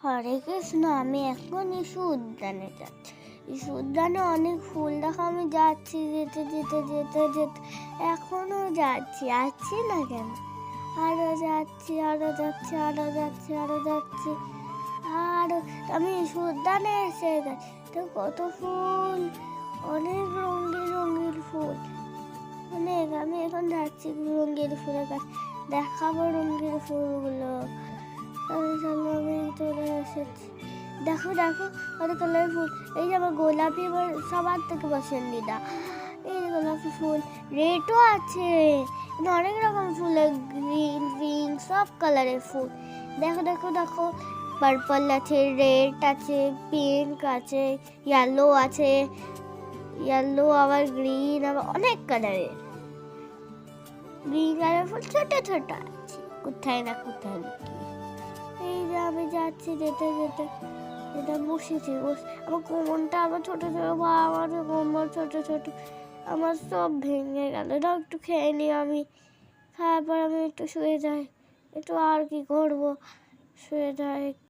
হরে কৃষ্ণ, আমি এখন ইস্যু উদ্যানে যাচ্ছি। ইস্যু উদ্যানে অনেক ফুল দেখো, আমি যাচ্ছি যেতে যেতে যেতে যেতে এখনো যাচ্ছি, আসছি না কেন? আরো যাচ্ছি, আরো যাচ্ছি, আরো যাচ্ছি, আরো যাচ্ছি, আরো। আমি ইস্যু উদ্যানে এসে গেছি। তো কত ফুল, অনেক রঙিন রঙিন ফুল, অনেক। আমি এখন যাচ্ছি রঙিন ফুলের কাছে, দেখাবো রঙিন ফুলগুলো। চলো, আমি চলে এসেছি। দেখো দেখো কত কালার ফুল। এই যে আমার গোলাপি আমার সবার থেকে পছন্দিদা। এই যে গোলাপি ফুল, রেডও আছে, অনেক রকম ফুলের, গ্রিন পিঙ্ক সব কালারের ফুল। দেখো দেখো দেখো, পার্পল আছে, রেড আছে, পিঙ্ক আছে, ইয়েলো আছে, ইয়েলো আবার গ্রিন, আবার অনেক কালারের গ্রিন কালারের ফুল ছোট ছোট আছে কোথায় না কোথায় লুকিয়ে। এই যে আমি যাচ্ছি যেতে যেতে, এটা বসেছি আমার কোমরটা আবার ছোট ছোট, আমার কোমর ছোট ছোট, আমার সব ভেঙে গেল। এটা একটু খেয়ে নিই আমি, খাওয়ার পর আমি একটু শুয়ে যাই, একটু আর কি করবো, শুয়ে যাই।